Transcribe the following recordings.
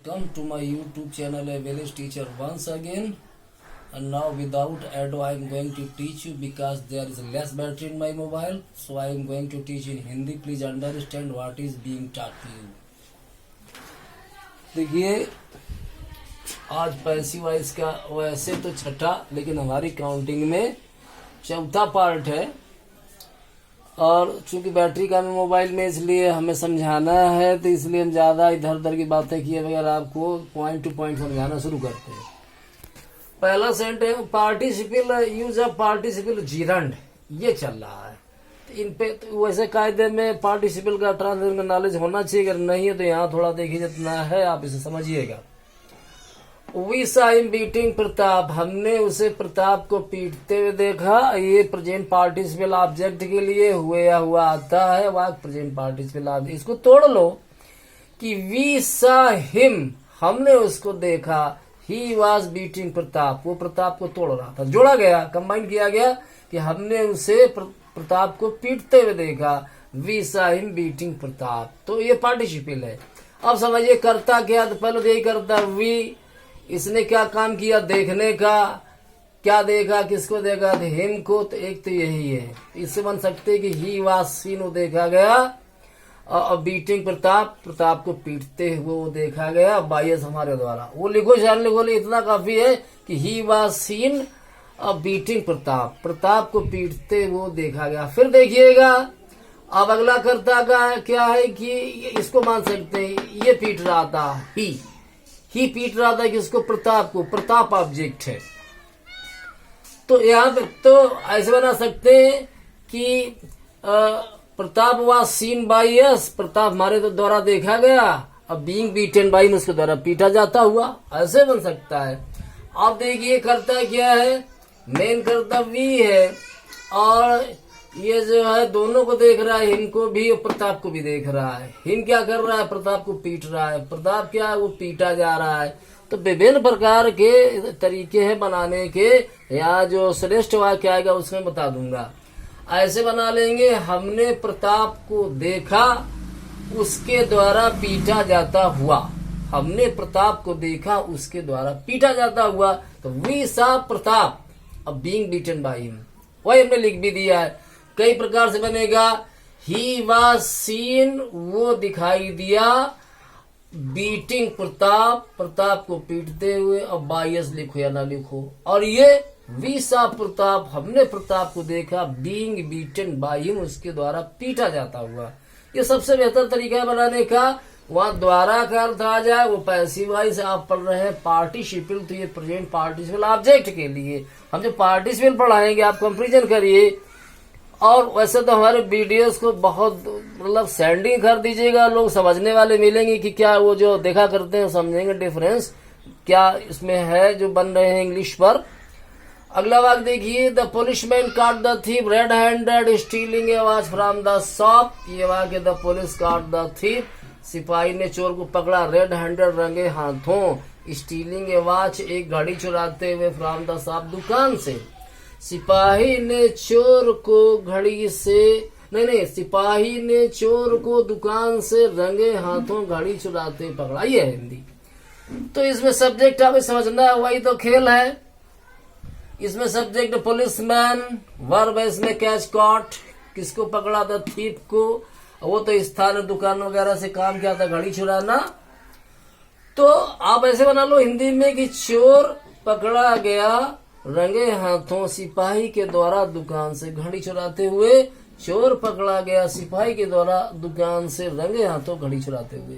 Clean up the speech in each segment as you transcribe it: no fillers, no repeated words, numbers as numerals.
Welcome to my YouTube channel, A Village Teacher once again. And now without ado I am going to teach you because there is less battery in my mobile. So I am going to teach in Hindi. Please understand what is being taught to you. देखिए आज पैसी wise का वैसे तो छठा लेकिन हमारी counting में चौथा पार्ट है और चूंकि बैटरी का मोबाइल में इसलिए हमें समझाना है तो इसलिए हम ज़्यादा इधर उधर की बातें किए बगैर आपको पॉइंट टू पॉइंट समझाना शुरू करते हैं। पहला sentence participle use of participle gerund ये चल रहा है। तो इन पे तो वैसे कायदे में पार्टिसिपल का ट्रांसलेशन का नॉलेज होना चाहिए, अगर नहीं है तो यहाँ थोड़ा देखिए जितना है आप इसे समझिएगा। We saw him beating Pratap, हमने उसे प्रताप को पीटते हुए देखा। ये प्रेजेंट पार्टिसिपल ऑब्जेक्ट के लिए हुए या हुआ आता है वाक्य प्रेजेंट पार्टिसिपल ऑब्जेक्ट। इसको तोड़ लो कि वी सा हिम, हमने उसको देखा। ही वॉज बीटिंग प्रताप, वो प्रताप को तोड़ रहा था। जोड़ा गया, कंबाइन किया गया कि हमने उसे प्रताप को पीटते हुए देखा। We saw him beating Pratap, तो ये पार्टिसिपल है। अब समझिए करता क्या, तो पहले यही करता वी, इसने क्या काम किया देखने का, क्या देखा, किसको देखा, तो हिम को, तो एक तो यही है। इससे बन सकते हैं कि ही वाज सीन, वो देखा गया, और बीटिंग प्रताप, प्रताप को पीटते हुए वो देखा गया बायस हमारे द्वारा। वो लिखो शान लिखो, इतना काफी है कि he was scene beating Pratap, Pratap को पीटते वो देखा गया। फिर देखिएगा अब अगला कर्ता का क्या है कि इसको मान सकते हैं ये पीट रहा था, ही पीट रहा था किसको, प्रताप को। प्रताप ऑब्जेक्ट है तो यहाँ पे तो ऐसे बना सकते हैं कि Pratap was scene by us, Pratap हमारे तो द्वारा देखा गया। अब बीइंग बीटन बाय उसके द्वारा पीटा जाता हुआ, ऐसे बन सकता है। अब देखिए करता क्या है, मेन कर्ता वी है और ये जो है दोनों को देख रहा है, हिम को भी और प्रताप को भी देख रहा है। हिम क्या कर रहा है, प्रताप को पीट रहा है। प्रताप क्या है, वो पीटा जा रहा है। तो विभिन्न प्रकार के तरीके हैं बनाने के, यहाँ जो श्रेष्ठ वाक्य आएगा उसमें बता दूंगा। ऐसे बना लेंगे, हमने प्रताप को देखा उसके द्वारा पीटा जाता हुआ। हमने प्रताप को देखा उसके द्वारा पीटा जाता हुआ, तो वी सा प्रताप अब बीइंग बीटन बाय हिम, वही हमने लिख भी दिया है। कई प्रकार से बनेगा, ही वाज सीन, वो दिखाई दिया, बीटिंग प्रताप, प्रताप को पीटते हुए। अब बायस लिखो या ना लिखो। और ये वी सा प्रताप, हमने प्रताप को देखा, बीइंग बीटन बाय हिम, उसके द्वारा पीटा जाता हुआ। ये सबसे बेहतर तरीका है बनाने का। वहां द्वारा का अर्थ आ जाए, वो पैसिव वॉइस आप पढ़ रहे हैं पार्टिसिपल, तो ये प्रेजेंट पार्टिसिपल ऑब्जेक्ट के लिए हम जो पार्टिसिपल पढ़ाएंगे आप कंपेरिजन करिए। और वैसे तो हमारे वीडियोस को बहुत मतलब सेंडिंग कर दीजिएगा, लोग समझने वाले मिलेंगे कि क्या वो जो देखा करते हैं समझेंगे डिफरेंस क्या इसमें है जो बन रहे हैं इंग्लिश पर। अगला वाक्य देखिए, the policeman caught the thief red handed stealing A watch from the shop. ये वाक्य the police caught the thief, सिपाही ने चोर को पकड़ा रेड हैंडेड रंगे हाथों, स्टीलिंग ए वॉच एक घड़ी चुराते हुए, फ्रॉम द शॉप दुकान से। सिपाही ने चोर को घड़ी से नहीं, सिपाही ने चोर को दुकान से रंगे हाथों घड़ी चुराते पकड़ा। ये है हिंदी। तो इसमें सब्जेक्ट हमें समझना है, वही तो खेल है। इसमें सब्जेक्ट पुलिसमैन, वर्ब है इसमें कैच कॉट, किसको पकड़ा था, थीप को। वो तो स्थान दुकान वगैरह से काम किया था, घड़ी चुराना। तो आप ऐसे बना लो हिंदी में कि चोर पकड़ा गया रंगे हाथों सिपाही के द्वारा दुकान से घड़ी चुराते हुए। चोर पकड़ा गया सिपाही के द्वारा दुकान से रंगे हाथों घड़ी चुराते हुए।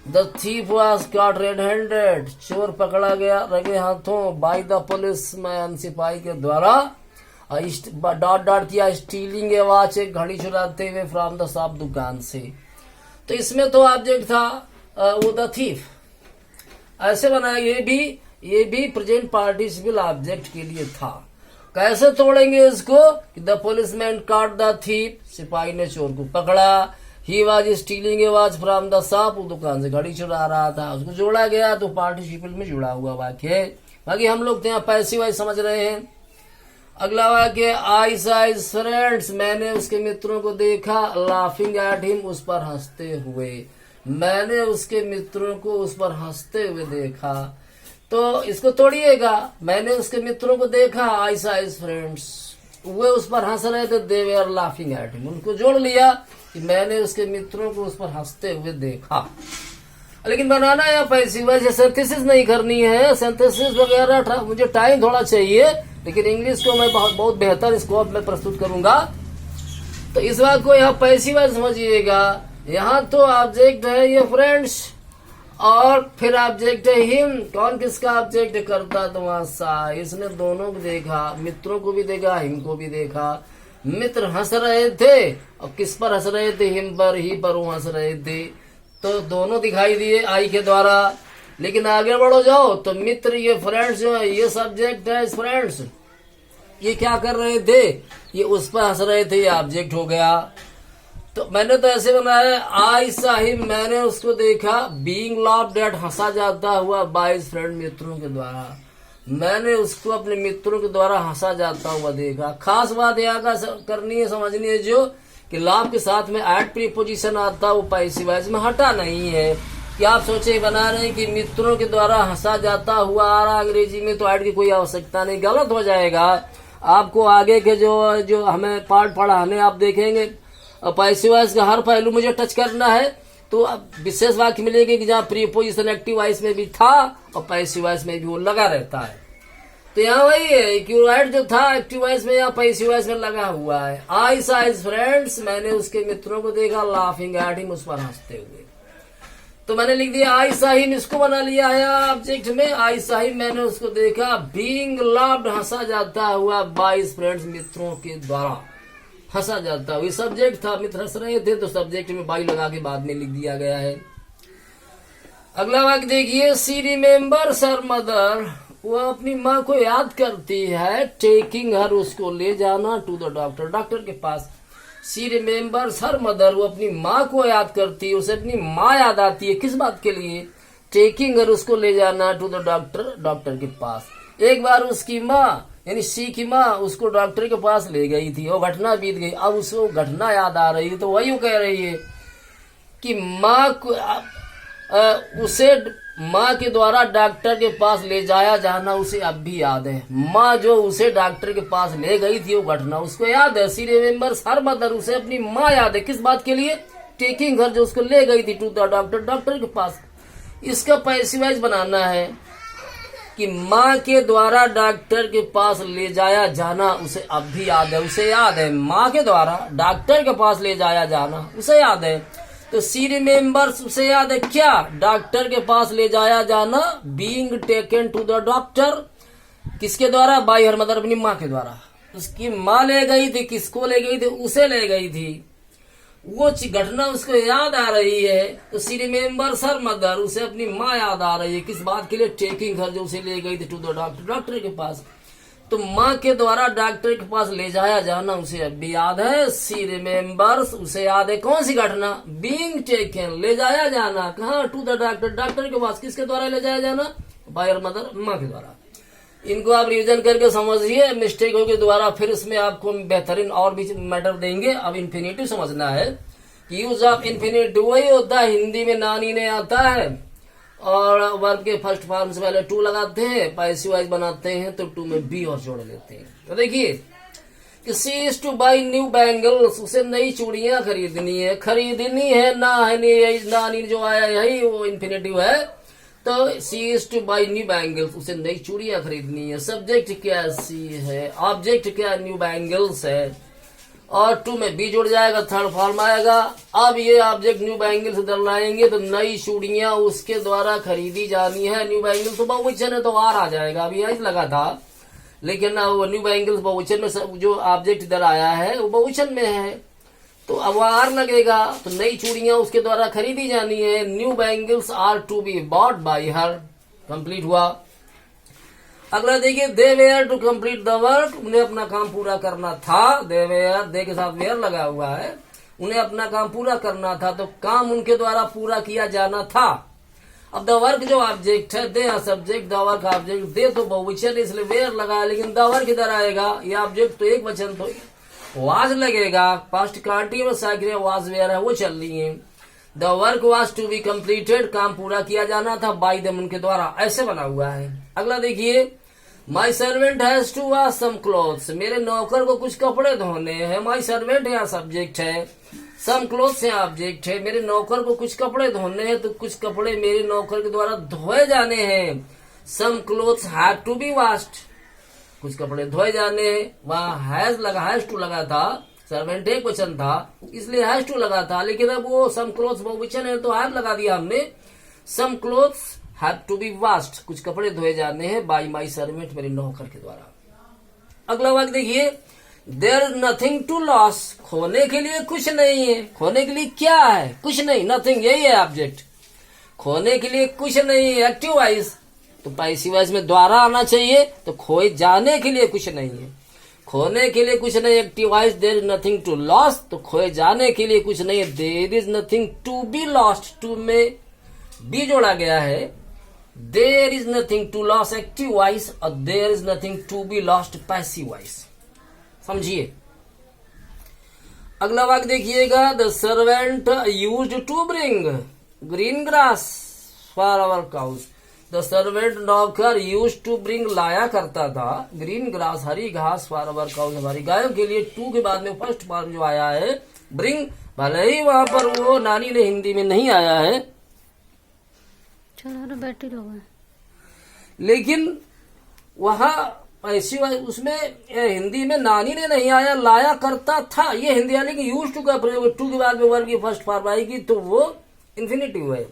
The thief was cot red handed, चोर पकड़ा गया रंगे हाथों बाय द पुलिसमैन, सिपाही के द्वारा। डॉट डॉट किया स्टीलिंग ए वॉच, एक घड़ी चुराते हुए, फ्रॉम द शॉप दुकान से। तो इसमें तो ऑब्जेक्ट था वो द थीफ, ऐसे बनाया। ये भी प्रेजेंट पार्टिसिपल ऑब्जेक्ट के लिए था। कैसे तोड़ेंगे इसको, the policeman caught the thief, सिपाही ने चोर को पकड़ा। He was stealing A watch from the shop, वो दुकान से घड़ी चुरा रहा था। उसको जोड़ा गया तो पार्टिसिपल में जुड़ा हुआ वाक्य है। बाकी हम लोग तो यहाँ पैसिव वॉइस समझ रहे हैं। अगला वाक्य, आई सा हिज फ्रेंड्स, मैंने उसके मित्रों को देखा, लाफिंग एट हिम, उस पर हंसते हुए। मैंने उसके मित्रों को उस पर हंसते हुए देखा। तो इसको तोड़िएगा, मैंने उसके मित्रों को देखा, आई सा हिज फ्रेंड्स, वे उस पर हंस रहे थे, दे वर लाफिंग एट हिम, उनको जोड़ लिया कि मैंने उसके मित्रों को उस पर हंसते हुए देखा। लेकिन बनाना या पैसिव वॉइस सिंथेसिस नहीं करनी है, सिंथेसिस वगैरह मुझे टाइम थोड़ा चाहिए, लेकिन इंग्लिश को मैं बहुत बेहतर स्कोप में प्रस्तुत करूंगा। तो इस बात को यहाँ पैसिव वॉइस समझिएगा। यहाँ तो ऑब्जेक्ट है ये फ्रेंड्स, और फिर ऑब्जेक्ट है हिम। कौन किसका ऑब्जेक्ट करता, तो वहां सा, इसने दोनों को देखा, मित्रों को भी देखा, हिम को भी देखा। मित्र हंस रहे थे, और किस पर हंस रहे थे, हिम पर, ही पर वो हंस रहे थे, तो दोनों दिखाई दिए आई के द्वारा। लेकिन आगे बढ़ो जाओ तो मित्र, ये फ्रेंड्स जो है, ये सब्जेक्ट है, फ्रेंड्स ये क्या कर रहे थे, ये उस पर हंस रहे थे, ये ऑब्जेक्ट हो गया। तो मैंने तो ऐसे बनाया, आई साहिब, मैंने उसको देखा, बीइंग लाफ्ड एट, हंसा जाता हुआ, बाय हिज फ्रेंड, मित्रों के द्वारा, मैंने उसको अपने मित्रों के द्वारा हंसा जाता हुआ देखा। खास बात यहाँ का करनी है, समझनी है जो कि लाभ के साथ में एट प्रीपोजिशन आता, वो पैसिव वॉइस में हटा नहीं है कि आप सोचे बना रहे हैं कि मित्रों के द्वारा हंसा जाता हुआ आ रहा अंग्रेजी में, तो एट की कोई आवश्यकता नहीं, गलत हो जाएगा। आपको आगे के जो हमें पार्ट पढ़ाने आप देखेंगे, पैसिव वॉइस का हर पहलू मुझे टच करना है, तो अब विशेष वाक्य मिलेगी कि जहाँ प्रीपोजिशन एक्टिव वॉइस में भी था और पैसिव वॉइस में भी वो लगा रहता है। तो यहाँ वही है कि राइट जो था एक्टिव वॉइस में या पैसिव वॉइस में लगा हुआ है। आई सा हिज फ्रेंड्स, मैंने उसके मित्रों को देखा, लाफिंग एट हिम, उस पर हंसते हुए। तो मैंने लिख दिया आई सा हिम, इसको बना लिया है ऑब्जेक्ट में, आई सा हिम, मैंने उसको देखा, बीइंग लाफ्ड, हंसा जाता हुआ, बाय हिज फ्रेंड्स, मित्रों के द्वारा हंसा जाता हुआ। सब्जेक्ट था, मित्र हंस रहे थे, तो सब्जेक्ट में बाई लगा के बाद में लिख दिया गया है। अगला वाक्य देखिए, सी रिमेम्बर्स हर मदर, वो अपनी माँ को याद करती है, टेकिंग हर, उसको ले जाना, टू द डॉक्टर, डॉक्टर के पास। सी रिमेम्बर्स हर मदर, वो अपनी माँ को याद करती है, उसे अपनी माँ याद आती है, किस बात के लिए, टेकिंग हर, उसको ले जाना, टू द डॉक्टर, डॉक्टर के पास। एक बार उसकी माँ यानी सी की माँ उसको डॉक्टर के पास ले गई थी, वो घटना बीत गई, अब उसको घटना याद आ रही है, तो वही वो कह रही है कि माँ को उसे माँ के द्वारा डॉक्टर के पास ले जाया जाना उसे अब भी याद है। माँ जो उसे डॉक्टर के पास ले गई थी, वो घटना उसको याद है। सी रिमेम्बर्स हर मदर, उसे अपनी माँ याद है, किस बात के लिए, टेकिंग हर, जो उसको ले गई थी, टू द डॉक्टर, डॉक्टर के पास। इसका पैसिव वॉइस बनाना है कि माँ के द्वारा डॉक्टर के पास ले जाया जाना उसे अब भी याद है, उसे याद है, माँ के द्वारा डॉक्टर के पास ले जाया जाना उसे याद है। तो सी रिमेम्बर्स, उसे याद है क्या, डॉक्टर के पास ले जाया जाना, being taken to the doctor, किसके द्वारा, बाय हर मदर, अपनी माँ के द्वारा। उसकी माँ ले गई थी, किसको ले गई थी, उसे ले गई थी, वो घटना उसको याद आ रही है। तो सी रिमेम्बर्स हर मदर, उसे अपनी माँ याद आ रही है, किस बात के लिए, टेकिंग हर, जो उसे ले गई थी, टू द डॉक्टर, डॉक्टर के पास। तो माँ के द्वारा डॉक्टर के पास ले जाया जाना उसे अब भी याद है। सी रिमेम्बर्स, उसे याद है कौन सी घटना, बीइंग टेकन, ले जाया जाना, कहाँ, टू द डॉक्टर, डॉक्टर के पास, किसके द्वारा ले जाया जाना, बाय हर मदर, माँ के द्वारा। इनको आप रिवीजन करके समझिए, मिस्टेक होगी दोबारा फिर इसमें आपको बेहतरीन और भी मैटर देंगे। अब इन्फिनेटिव समझना है कि यूज ऑफ इन्फिनेटिव वही होता है, हिंदी में नानी ने आता है, और वर्ब के फर्स्ट फॉर्म से पहले टू लगाते हैं, पैसिव वॉइस बनाते हैं तो टू में बी और जोड़ लेते हैं। तो देखिए कि she is to buy new bangles, उसे नई चूड़ियां खरीदनी है, ना है, नानी जो आया यही वो इन्फिनेटिव है। तो she is to buy new bangles, उसे नई चूड़ियां खरीदनी है। सब्जेक्ट क्या सी है, ऑब्जेक्ट क्या न्यू बैंगल्स है, और टू में बी जुड़ जाएगा, थर्ड फॉर्म आएगा। अब ये ऑब्जेक्ट न्यू बैंगल्स इधर लाएंगे तो नई चूड़ियां उसके द्वारा खरीदी जानी है। न्यू बैंगल्स तो बहुवचन है तो आर आ जाएगा, अभी यही लगा था, लेकिन वो न्यू बैंगल्स बहुवचन में, जो ऑब्जेक्ट इधर आया है वो बहुवचन में है, तो अब वह आर लगेगा। तो नई चूड़ियां उसके द्वारा खरीदी जानी है। New bangles are to be bought by her, complete हुआ। अगला देखिए, they were to complete the work, उन्हें अपना काम पूरा करना था। दे वेयर, दे के साथ वेयर लगा हुआ है, उन्हें अपना काम पूरा करना था, तो काम उनके द्वारा पूरा किया जाना था। अब द वर्क जो ऑब्जेक्ट है, दे सब्जेक्ट, द वर्क ऑब्जेक्ट, दे तो बहुवचन इसलिए वेयर लगा, लेकिन द वर्क इधर आएगा, ये ऑब्जेक्ट तो एक वचन, तो वाज लगेगा। Past continuous cycle was were है वो चल रही है। The work was to be completed, काम पूरा किया जाना था, बाई देम, उनके द्वारा, ऐसे बना हुआ है। अगला देखिए, my servant has to wash some clothes, मेरे नौकर को कुछ कपड़े धोने हैं। माई सर्वेंट यहाँ सब्जेक्ट है, सम क्लोथ्स यहाँ ऑब्जेक्ट है। मेरे नौकर को कुछ कपड़े धोने हैं, तो कुछ कपड़े मेरे नौकर के द्वारा धोए जाने हैं। Some clothes have to be washed, कुछ कपड़े धोए जाने हैं। वहां हैज टू लगा था, सर्वेंट एक वचन था इसलिए हैज टू लगा था, लेकिन अब वो सम क्लोथ्स बहुवचन है तो हैव लगा दिया हमने। Some clothes have to be washed, कुछ कपड़े धोए जाने हैं बाई माई सर्वेंट, मेरे नौकर के द्वारा। अगला वाक्य देखिए, there is nothing to lose, खोने के लिए कुछ नहीं है। खोने के लिए क्या है? कुछ नहीं, नथिंग यही है ऑब्जेक्ट। खोने के लिए कुछ नहीं है, एक्टिव वॉइस, तो पैसिव वॉइस में द्वारा आना चाहिए, तो खोए जाने के लिए कुछ नहीं है। खोने के लिए कुछ नहीं, active voice, there is nothing to lose, तो खोए जाने के लिए कुछ नहीं है। There is nothing to be lost, to में बी जोड़ा गया है। There is nothing to lose active voice और there is nothing to be lost passive voice, समझिए। अगला वाक्य देखिएगा, the servant used to bring green grass for our cows, the servant नौकर यूज्ड टू ब्रिंग लाया करता था, ग्रीन ग्रास हरी घास फॉर आवर काउज हमारी गायों के लिए। टू के बाद में फर्स्ट फॉर्म जो आया है ब्रिंग, भले ही वहां पर वो नानी ने हिंदी में नहीं आया है, बैटरी लो है, लेकिन वहां ऐसी उसमें हिंदी में नानी ने नहीं आया, लाया करता था, ये हिंदी है। लेकिन यूज टू का प्रयोग, टू के बाद में वर्ब की फर्स्ट फॉर्म आएगी तो वो इन्फिनिटिव है।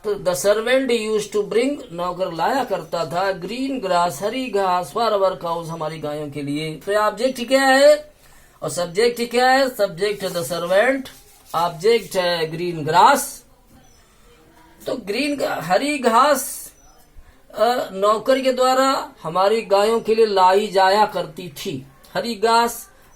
तो the servant used to bring, नौकर लाया करता था, ग्रीन ग्रास हरी घास फॉर आवर काउज हमारी गायों के लिए। तो ऑब्जेक्ट क्या है और सब्जेक्ट क्या है? सब्जेक्ट है द सर्वेंट, ऑब्जेक्ट है ग्रीन ग्रास। तो ग्रीन हरी घास नौकर के द्वारा हमारी गायों के लिए लाई जाया करती थी। हरी घास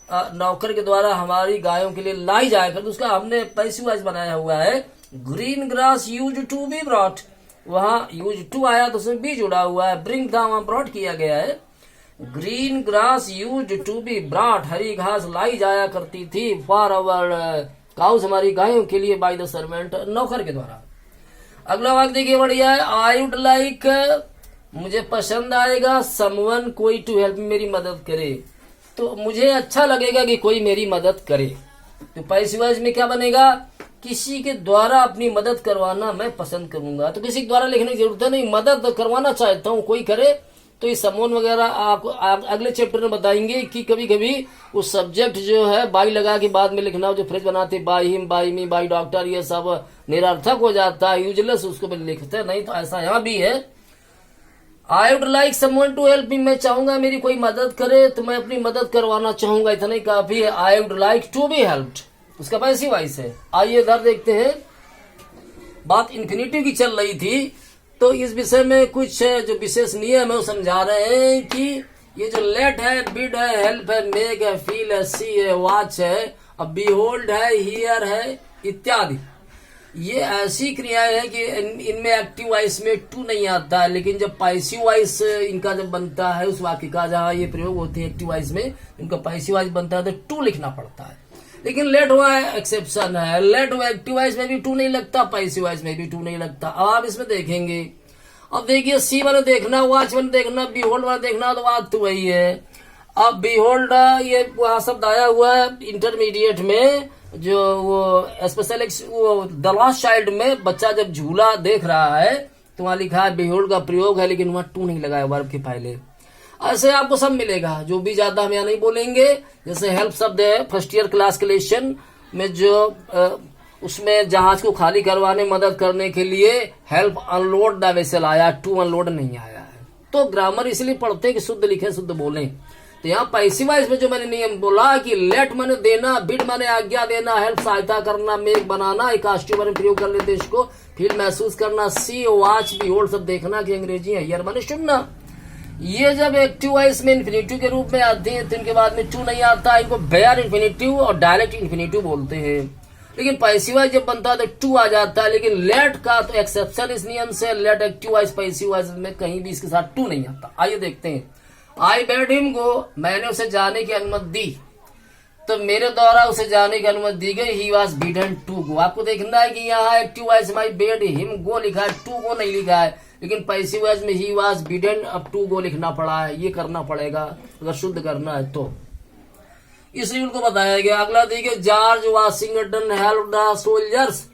नौकर के द्वारा हमारी गायों के लिए लाई जाया करती, उसका हमने पैसिव वॉइस बनाया हुआ है। Green grass used to be brought, वहां यूज टू आया तो उसमें बी जुड़ा हुआ है, ब्रिंग था वहां ब्रॉट किया गया है। Green grass used to be brought, हरी घास लाई जाया करती थी फॉर आवर काउज हमारी गायों के लिए, बाय द सर्वेंट नौकर के द्वारा। अगला वाक्य देखिए, बढ़िया है, आई वुड लाइक, मुझे पसंद आएगा, समवन कोई टू हेल्प, मेरी मदद करे, तो मुझे अच्छा लगेगा कि कोई मेरी मदद करे। तो पैसिव वॉइस में क्या बनेगा? किसी के द्वारा अपनी मदद करवाना मैं पसंद करूंगा। तो किसी के द्वारा लिखने की जरूरत है नहीं, मदद करवाना चाहता हूँ कोई करे। तो ये समवन वगैरह आपको अगले चैप्टर में बताएंगे कि कभी कभी उस सब्जेक्ट जो है बाई लगा के बाद में लिखना, जो फ्रेज बनाते by him, by me, by doctor, ये सब निरर्थक हो जाता है, यूजलेस, उसको भी लिखते नहीं। तो ऐसा यहाँ भी है, I would like someone to help me, मैं चाहूंगा मेरी कोई मदद करे, तो मैं अपनी मदद करवाना चाहूंगा, इतना ही काफी है। I would like to be helped, उसका पैसिव वॉइस है। आइए इधर देखते हैं, बात इन्फिनिटिव की चल रही थी, तो इस विषय में कुछ जो विशेष नियम है वो समझा रहे हैं कि ये जो लेट है, बिड है, हेल्प है, मेक है, फील है, सी है, वॉच है, अब बीहोल्ड है, हियर है इत्यादि, ये ऐसी क्रियाएं है कि इनमें एक्टिव वॉइस में टू नहीं आता है। लेकिन जब पैसिव वॉइस इनका जब बनता है उस वाक्य का जहां ये प्रयोग होते हैं एक्टिव वॉइस में, इनका पैसिव वॉइस बनता है तो टू लिखना पड़ता है। लेकिन लेट हुआ है एक्सेप्शन है, लेट हुआ एक्टिव वॉइस में भी टू नहीं लगता, पैसिव वॉइस में भी टू नहीं लगता। अब आप इसमें देखेंगे, अब देखिए सी वाले देखना, वॉच वाले देखना, बीहोल्ड वाले देखना, तो बात तो वही है। अब बीहोल्ड ये वहां शब्द आया हुआ है इंटरमीडिएट में, जो वो स्पेशल वो द लास्ट चाइल्ड में बच्चा जब झूला देख रहा है तो वहां लिखा है बीहोल्ड का प्रयोग है, लेकिन वहां टू नहीं लगाया वर्ब के पहले। ऐसे आपको सब मिलेगा, जो भी ज्यादा हम यहाँ नहीं बोलेंगे। जैसे हेल्प शब्द है फर्स्ट ईयर क्लास के लेसन में, जो उसमें जहाज को खाली करवाने मदद करने के लिए हेल्प अनलोड द वेसल आया, टू अनलोड नहीं आया है। तो ग्रामर इसलिए पढ़ते हैं कि शुद्ध लिखें शुद्ध बोलें। तो यहाँ पैसिव वॉइस में जो मैंने नियम बोला कि लेट माने देना, बिड माने आज्ञा देना, हेल्प सहायता करना, मेक बनाना, एक कास्टिव में प्रयोग कर लेते इसको, फील महसूस करना, सी वॉच बीहोल्ड सब देखना की अंग्रेजी है, हियर माने सुनना। ये जब एक्टिव वॉइस में इन्फिनिटिव के रूप में आती है तो इनके बाद में टू नहीं आता, इनको बेयर इन्फिनिटिव और डायरेक्ट इन्फिनिटिव बोलते हैं। लेकिन पैसिव वॉइस जब बनता है तो टू आ जाता है। लेकिन लेट का तो एक्सेप्शन इस नियम से, let active voice passive voice में कहीं भी इसके साथ टू नहीं आता। आइए देखते हैं, आई बेड हिम गो, मैंने उसे जाने की अनुमति दी। तो मेरे द्वारा उसे जाने की अनुमति दी गई। He was bidden to go. आपको देखना है कि यहाँ active voice my bade him go लिखा है, टू गो नहीं लिखा है, लेकिन पैसिव वॉइस में ही वॉज बिडन अब टू गो लिखना पड़ा है। ये करना पड़ेगा अगर शुद्ध करना है तो, इसलिए उनको बताया गया। अगला देखिए, George Washington help the soldiers.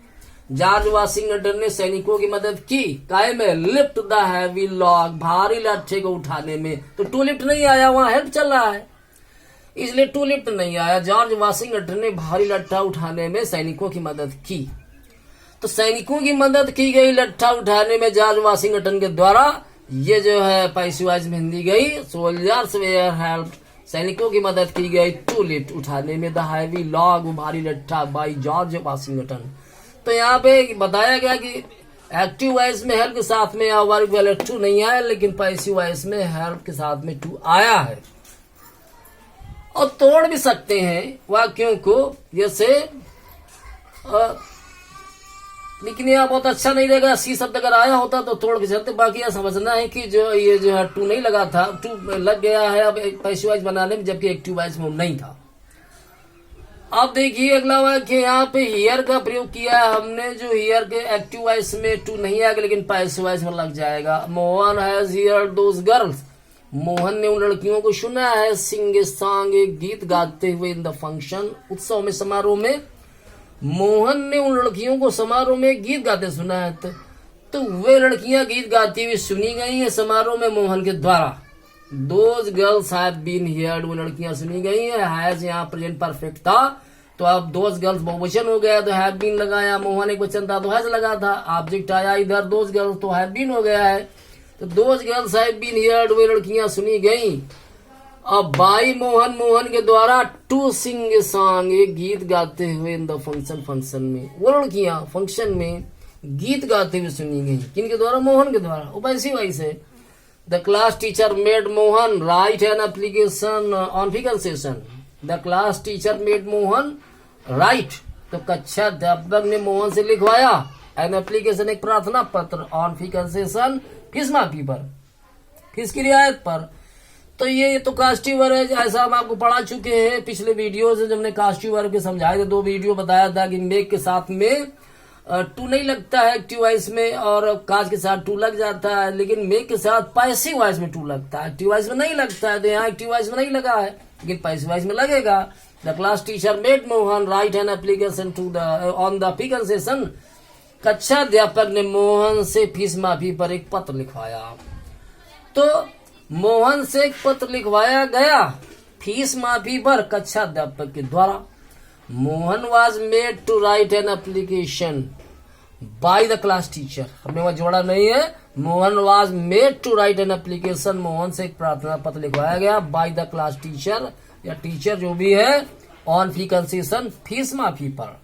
George Washington ने सैनिकों की मदद की काहे में, लिफ्ट द हैवी लॉग, भारी लट्ठे को उठाने में। तो टू लिफ्ट नहीं आया, वहां हेल्प चल रहा है, इसलिए टू लिफ्ट नहीं आया। जॉर्ज वाशिंगटन ने भारी लट्ठा उठाने में सैनिकों की मदद की। तो सैनिकों की मदद की गई लट्ठा उठाने में जॉर्ज वाशिंगटन के द्वारा। ये जो है पैसिव वॉइस में हिंदी गई। सोल्जर्स वेयर हेल्प, सैनिकों की मदद की गई टू लिफ्ट उठाने में द हैवी लॉग, भारी लट्ठा, बाय जॉर्ज वाशिंगटन। तो यहाँ पे बताया गया कि एक्टिव वॉइस में हेल्प के साथ में या वर्ब वाले टू नहीं आया, लेकिन पैसिव वॉइस में हेल्प के साथ में टू आया है। और तोड़ भी सकते हैं वाक्यों को, जैसे लेकिन यह बहुत अच्छा नहीं रहेगा। सी शब्द अगर आया होता तो तोड़ के चलते। बाकी यह समझना है कि जो ये जो है टू नहीं लगा था, टू लग गया है अब पैसिव वॉइस बनाने में, जबकि एक्टिव वॉइस में नहीं था। अब देखिए अगला वाक्य, यहाँ पे हियर का प्रयोग किया है हमने, जो हियर के एक्टिव वॉइस में टू नहीं आएगा, लेकिन पैसिव वॉइस में लग जाएगा। Mohan has heard those girls, Mohan ने उन लड़कियों को सुना है, सिंग ए सॉन्ग, एक गीत गाते हुए, इन द फंक्शन, उत्सव में, समारोह में। मोहन ने उन लड़कियों को समारोह में गीत गाते सुना है। तो वे लड़कियां गीत गाती हुई सुनी गई है समारोह में मोहन के द्वारा। Those girls have been heard, वो लड़कियां सुनी गई है। हैज यहाँ प्रेजेंट परफेक्ट था, तो अब दोज गर्ल्स बहुवचन हो गया, तो हैव बीन लगाया। मोहन एक वचन था तो हैज लगा था। ऑब्जेक्ट आया इधर, दोज गर्ल्स, तो हैव बीन हो गया है। तो those girls have been heard, वे लड़कियां सुनी गई। अब बाई मोहन, मोहन के द्वारा, टू सिंग ए सॉन्ग, एक गीत गाते हुए, इन द फंक्शन, फंक्शन में। वो लड़कियां फंक्शन में गीत गाते हुए सुनी गई, किनके द्वारा, मोहन के द्वारा। वो पैसिव वॉइस है। The class teacher made Mohan write an application on figuration, the class teacher made Mohan write, तो कक्षा अध्यापक ने मोहन से लिखवाया एन एप्लीकेशन, एक प्रार्थना पत्र, ऑन फिगरेशन, फीस माफी पर, फीस की रियायत पर। तो ये तो कास्टिव वर्ब है, ऐसा हम आपको पढ़ा चुके हैं पिछले वीडियो से, जब हमने कास्टिव वर्ब के समझाए थे। 2 वीडियो बताया था कि मेक के साथ में टू नहीं लगता है एक्टिव वॉइस में, और काज के साथ टू लग जाता है, लेकिन मेक के साथ पैसिव वॉइस में टू लगता है, एक्टिव वॉइस में नहीं लगता है। तो यहाँ एक्टिव वॉइस में नहीं लगा है, लेकिन पैसिव वॉइस में लगेगा। The class teacher made Mohan write an application to the on the figuration, कक्षा अध्यापक ने मोहन से फीस माफी पर एक पत्र लिखवाया। तो मोहन से एक पत्र लिखवाया गया फीस माफी पर कक्षा अध्यापक के द्वारा। Mohan was made to write an application by the class teacher, हमें वहां जोड़ा नहीं है। Mohan was made to write an application, Mohan से एक प्रार्थना पत्र लिखवाया गया बाय द क्लास टीचर, या टीचर जो भी है, ऑन फी कंसेशन, फीस माफी पर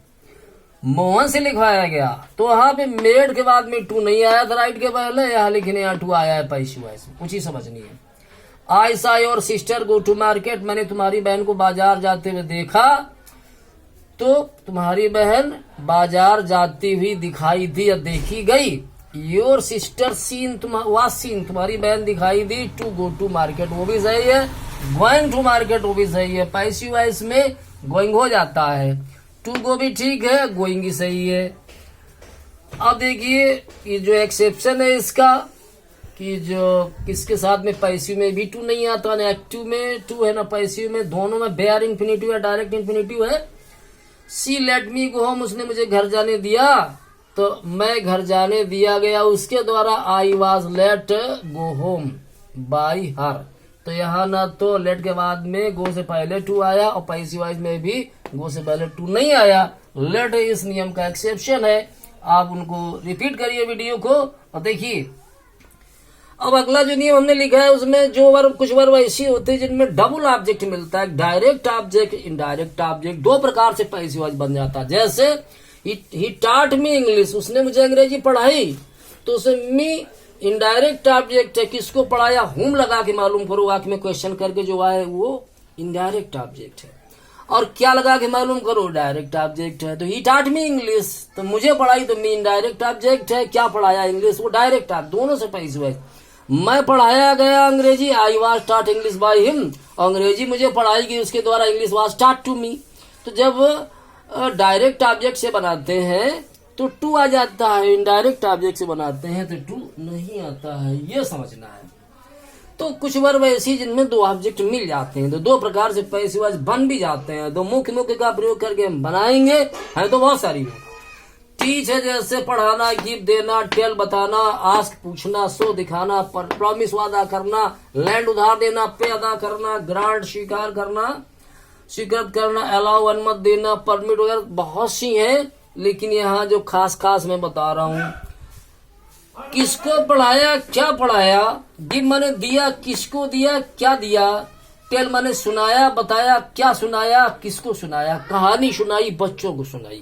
मोहन से लिखवाया गया। तो वहां पे मेड के बाद में टू नहीं आया था राइट के पहले, यहाँ लिखने यहाँ टू आया है पैसिव वॉइस में, कुछ ही समझनी है। I saw your sister go to market, मैंने तुम्हारी बहन को बाजार जाते हुए देखा। तो तुम्हारी बहन बाजार जाती हुई दिखाई दी या देखी गई। Your sister seen, was seen, तुम्हारी बहन दिखाई दी। टू गो टू मार्केट, वो भी सही है। गोइंग टू मार्केट, वो भी सही है। पैसिव वॉइस में गोइंग हो जाता है। टू गो भी ठीक है, गोइंग ही सही है। अब देखिए ये जो एक्सेप्शन है इसका, कि जो किसके साथ में पैसिव में भी टू नहीं आता, ना एक्टिव में टू है ना पैसिव में, दोनों में बेयर इंफिनिटिव है, डायरेक्ट इंफिनिटिव है। सी लेट मी गो होम, उसने मुझे घर जाने दिया, तो मैं घर जाने दिया गया उसके द्वारा। I was let go home by her, तो यहाँ ना तो लेट के बाद में गो से पहले टू आया, और पैसिव वॉइस में भी गो से पहले टू नहीं आया। लेट इस नियम का एक्सेप्शन है। आप उनको रिपीट करिए वीडियो को और देखिए। अब अगला जो नियम हमने लिखा है उसमें जो वर्ब, कुछ वर्ब ऐसी होते हैं जिनमें डबल ऑब्जेक्ट मिलता है, डायरेक्ट ऑब्जेक्ट, इनडायरेक्ट ऑब्जेक्ट, 2 प्रकार से पैसिव वॉइस बन जाता है। जैसे ही टॉट मी इंग्लिश, उसने मुझे अंग्रेजी पढ़ाई, तो उसे मी इनडायरेक्ट ऑब्जेक्ट है, किसको पढ़ाया, हुम लगा के मालूम करो, वाक्य में क्वेश्चन करके जो आए वो इनडायरेक्ट ऑब्जेक्ट है। और क्या लगा के मालूम करो, डायरेक्ट ऑब्जेक्ट है। तो ही टॉट मी इंग्लिश, तो मुझे पढ़ाई, तो मी इनडायरेक्ट ऑब्जेक्ट है। क्या पढ़ाया, इंग्लिश, वो डायरेक्ट ऑब्जेक्ट, दोनों से पैसिव वॉइस। मैं पढ़ाया गया अंग्रेजी, I was taught English by him, अंग्रेजी मुझे पढ़ाई गई, उसके द्वारा English was taught to me. तो जब डायरेक्ट ऑब्जेक्ट से बनाते हैं तो टू आ जाता है, इनडायरेक्ट ऑब्जेक्ट से बनाते हैं तो टू नहीं आता है, ये समझना है। तो कुछ वर्ब ऐसी जिनमें दो ऑब्जेक्ट मिल जाते हैं, तो दो प्रकार से पैसिव वॉइस बन भी जाते हैं। तो मुख्य का प्रयोग करके हम बनाएंगे, है तो बहुत सारी। टीच है जैसे पढ़ाना, गिव देना, टेल बताना, आस्क पूछना, सो दिखाना, प्रॉमिस वादा करना, लैंड उधार देना, पे अदा करना, ग्रांट स्वीकार करना, स्वीकृत करना, अलाउ अनुमति देना, परमिट वगैरह बहुत सी हैं। लेकिन यहाँ जो खास खास मैं बता रहा हूँ, किसको पढ़ाया, क्या पढ़ाया, गिव माने दिया, किसको दिया, क्या दिया, टेल माने सुनाया, बताया, क्या सुनाया, किसको सुनाया, कहानी सुनाई, बच्चों को सुनाई।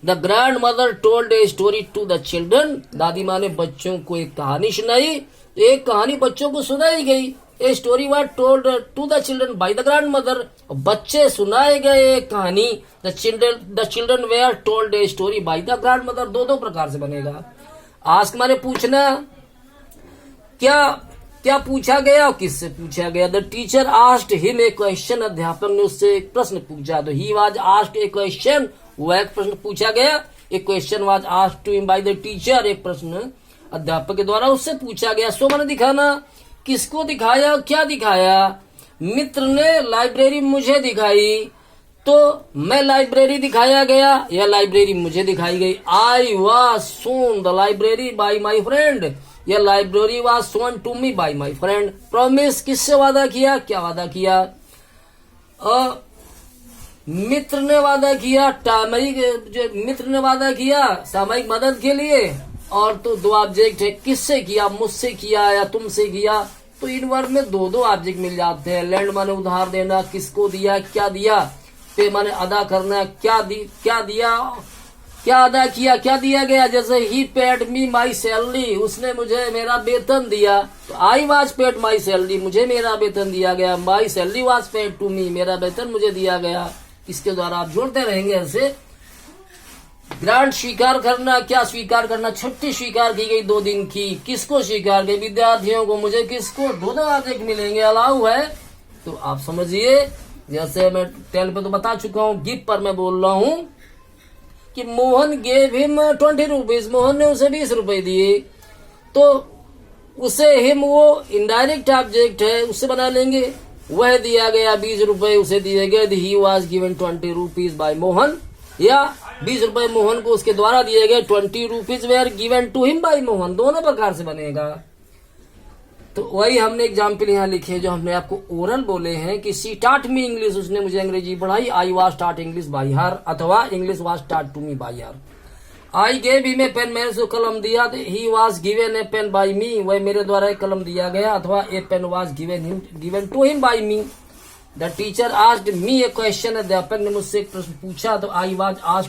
The grand mother told a story to the children, दादी माँ ने बच्चों को एक कहानी सुनाई, एक कहानी बच्चों को सुनाई गई। A story was told to the children by the grand mother, बच्चे सुनाए गए एक कहानी। The children were told a story by the grand mother. दो दो प्रकार से बनेगा। आस्क माने पूछना, क्या क्या पूछा गया और किससे पूछा गया। The teacher asked him a question, अध्यापक ने उससे एक प्रश्न पूछा। तो he was asked a question, वह एक प्रश्न पूछा गया। एक question was asked to him by the teacher, एक प्रश्न अध्यापक के द्वारा उससे पूछा गया। सो माने दिखाना, किसको दिखाया, क्या दिखाया। मित्र ने लाइब्रेरी मुझे दिखाई, तो मैं लाइब्रेरी दिखाया गया या लाइब्रेरी मुझे दिखाई गई। I was shown the library by my friend, या library was shown to me by my friend. Promise किससे वादा किया, क्या वादा किया। मित्र ने वादा किया, जो मित्र ने वादा किया सामयिक मदद के लिए, और तो दो ऑब्जेक्ट है, किससे किया, मुझसे किया या तुमसे किया। तो इन वर्ब में दो दो ऑब्जेक्ट मिल जाते हैं। लैंड माने उधार देना, किसको दिया, क्या दिया। पे माने अदा करना, क्या दिया, क्या अदा किया, क्या दिया गया। जैसे ही पेड मी माई सैलरी, उसने मुझे मेरा वेतन दिया। तो I was paid my salary, मुझे मेरा वेतन दिया गया। My salary was paid to me, मेरा वेतन मुझे दिया गया। इसके द्वारा आप जोड़ते रहेंगे ऐसे। ग्रांट स्वीकार करना, क्या स्वीकार करना, छुट्टी स्वीकार की गई 2 दिन की, किसको स्वीकार की, विद्यार्थियों को, मुझे किसको, दोनों ऑब्जेक्ट मिलेंगे। अलाउ है तो आप समझिए, जैसे मैं टेल पे तो बता चुका हूँ, गिव पर मैं बोल रहा हूँ कि Mohan gave him 20 rupees, Mohan ने उसे 20 रुपए दिए। तो उसे हिम वो इनडायरेक्ट ऑब्जेक्ट है, उससे बना लेंगे। वह दिया गया 20 रुपए, उसे दिए गए। He was given 20 rupees by Mohan, या 20 रुपए मोहन को उसके द्वारा दिए गए। 20 rupees were given to him by Mohan, दोनों प्रकार से बनेगा। तो वही हमने एग्जाम्पल यहाँ लिखे जो हमने आपको ओरल बोले हैं कि सी टाट मी इंग्लिश, उसने मुझे अंग्रेजी पढ़ाई। I was taught English by her, अथवा English was taught to me by her. I gave him a pen, मैंने उसको कलम दिया। He was given a pen by me, वह मेरे द्वारा एक कलम दिया गया। अथवा a pen was given to him by me. The teacher asked me a question, अध्यापक ने मुझसे एक प्रश्न पूछा। तो आई वाज आस्क्ड